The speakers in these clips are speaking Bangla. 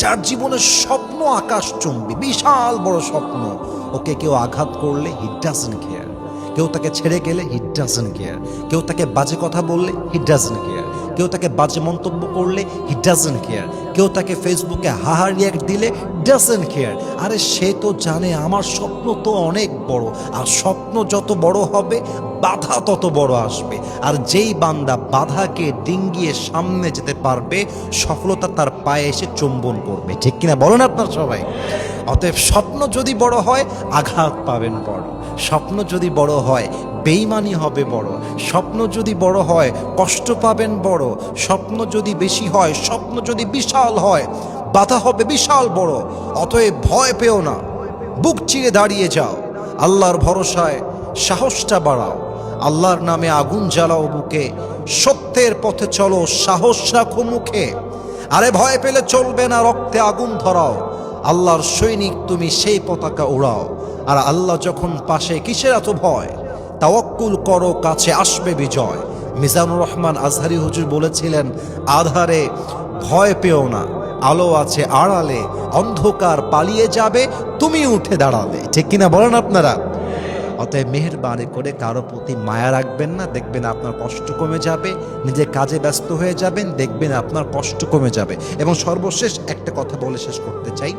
যার জীবনের স্বপ্ন আকাশচুম্বী, বিশাল বড় স্বপ্ন, ওকে কেউ আঘাত করলে হি ডাজন্ট কেয়ার, কেউ তাকে ছেড়ে গেলে হি ডাজন্ট কেয়ার, কেউ তাকে বাজে কথা বললে হি ডাজন্ট কেয়ার, কেউ তাকে বাজে মন্তব্য করলে হি ডাজন্ট কেয়ার, কেউ তাকে ফেসবুকে হাহা রিয়াক্ট দিলে ডাজন্ট কেয়ার। আরে সে তো জানে আমার স্বপ্ন তো অনেক বড়, আর স্বপ্ন যত বড় হবে বাধা তত বড় আসবে, আর যেই বান্দা বাধাকে ডিঙ্গিয়ে সামনে যেতে পারবে সফলতা তার পায়ে এসে চুম্বন করবে। ঠিক কিনা বলেন আপনার সবাই? অতএব স্বপ্ন যদি বড় হয় আঘাত পাবেন বড়, স্বপ্ন যদি বড় হয় বেইমানি হবে বড়, স্বপ্ন যদি বড় হয় কষ্ট পাবেন বড়, স্বপ্ন যদি বেশি হয়, স্বপ্ন যদি বিশাল হয় বাধা হবে বিশাল বড়। অতএব ভয় পেও না, বুক চিরে দাঁড়িয়ে যাও, আল্লাহর ভরসায় সাহসটা বাড়াও, আল্লাহর নামে আগুন জ্বালাও বুকে, সত্যের পথে চলো, সাহস রাখো মুখে। আরে ভয় পেলে চলবে না, রক্তে আগুন ধরাও, আল্লাহর সৈনিক তুমি সেই পতাকা উড়াও। আর আল্লাহ যখন পাশে কিসের এত ভয়, তাওয়াক্কুল করো কাছে আসবে বিজয়। মিজানুর রহমান আজহারি হুজুর বলেছিলেন, আধারে ভয় পেও না, আলো আছে আড়ালে, অন্ধকার পালিয়ে যাবে তুমি উঠে দাঁড়ালে। ঠিক কিনা বলেন আপনারা? অতএব মেহেরবানি করে কারো প্রতি মায়া রাখবেন না, দেখবেন আপনার কষ্ট কমে যাবে, নিজের কাজে ব্যস্ত হয়ে যাবেন, দেখবেন আপনার কষ্ট কমে যাবে। এবং সর্বশেষ একটা কথা বলে শেষ করতে চাই,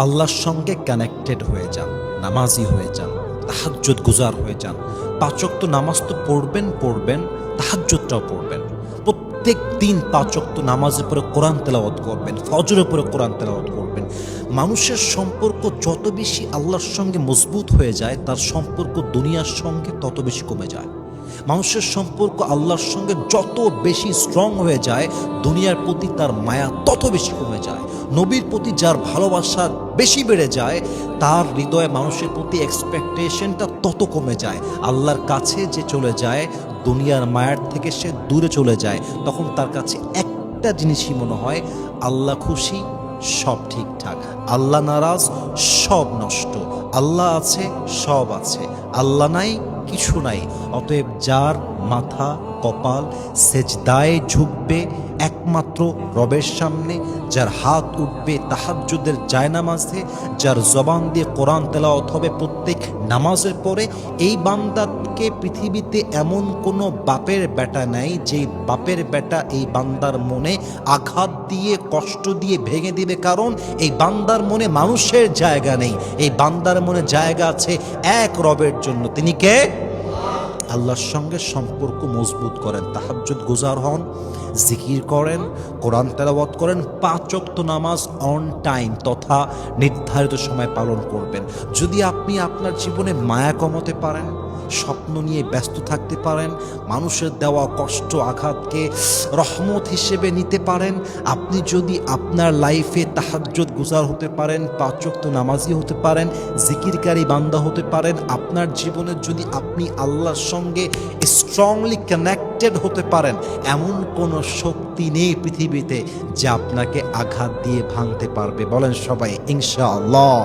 আল্লাহর সঙ্গে কানেক্টেড হয়ে যান, নামাজি হয়ে যান, তাহাজ্জুদ গুজার হয়ে যান। 5 ওয়াক্ত নামাজ তো পড়বেন, তাহাজ্জুদটাও পড়বেন। প্রত্যেক দিন 5 ওয়াক্ত নামাজের পরে কোরআন তেলাওয়াত করবেন, ফজরের পরে কোরআন তেলাওয়াত করবেন। মানুষের সম্পর্ক যত বেশি আল্লাহর সঙ্গে মজবুত হয়ে যায়, তার সম্পর্ক দুনিয়ার সঙ্গে তত বেশি কমে যায়। মানুষের সম্পর্ক আল্লাহর সঙ্গে যত বেশি স্ট্রং হয়ে যায়, দুনিয়ার প্রতি তার মায়া তত বেশি কমে যায়। নবীর প্রতি যার ভালোবাসা বেশি বেড়ে যায়, তার হৃদয়ে মানুষের প্রতি এক্সপেকটেশনটা তত কমে যায়। আল্লাহর কাছে যে চলে যায়, দুনিয়ার মায়ার থেকে সে দূরে চলে যায়, তখন তার কাছে একটা জিনিসই মনে হয়, আল্লাহ খুশি সব ঠিকঠাক, আল্লাহ নারাজ সব নষ্ট, আল্লাহ আছে সব আছে, আল্লাহ নাই কিছু নাই। অতএব যার মাথা কপাল সেজদায় ঝুঁকবে একমাত্র রবের সামনে, যার হাত উঠবে তাহাজ্জুদের জায়নামাজে, যার জবান দিয়ে কোরআন তেলাওয়াত হবে প্রত্যেক নামাজের পরে, এই বান্দাকে পৃথিবীতে এমন কোনো বাপের বেটা নাই যে বাপের বেটা এই বান্দার মনে আঘাত দিয়ে কষ্ট দিয়ে ভেঙে দিবে। কারণ এই বান্দার মনে মানুষের জায়গা নেই, এই বান্দার মনে জায়গা আছে এক রবের জন্য। তিনি কে? আল্লাহর সঙ্গে সম্পর্ক মজবুত করেন, তাহাজ্জুদ গুজার হন, জিকির করেন, কোরআন তেলাওয়াত করেন, 5 ওয়াক্ত নামাজ অন টাইম তথা নির্ধারিত সময় পালন করবেন। যদি আপনি আপনার জীবনে মায়া কমাতে পারেন, স্বপ্ন নিয়ে ব্যস্ত থাকতে পারেন, মানুষের দেওয়া কষ্ট আঘাতকে রহমত হিসেবে নিতে পারেন, আপনি যদি আপনার লাইফে তাহাজ্জুদ গুজার হতে পারেন, 5 ওয়াক্ত নামাজি হতে পারেন, জিকিরকারী বান্দা হতে পারেন, আপনার জীবনে যদি আপনি আল্লাহর সঙ্গে স্ট্রংলি কানেক্টেড হতে পারেন, এমন কোনো শক্তি নেই পৃথিবীতে যা আপনাকে আঘাত দিয়ে ভাঙতে পারবে। বলেন সবাই ইনশাআল্লাহ।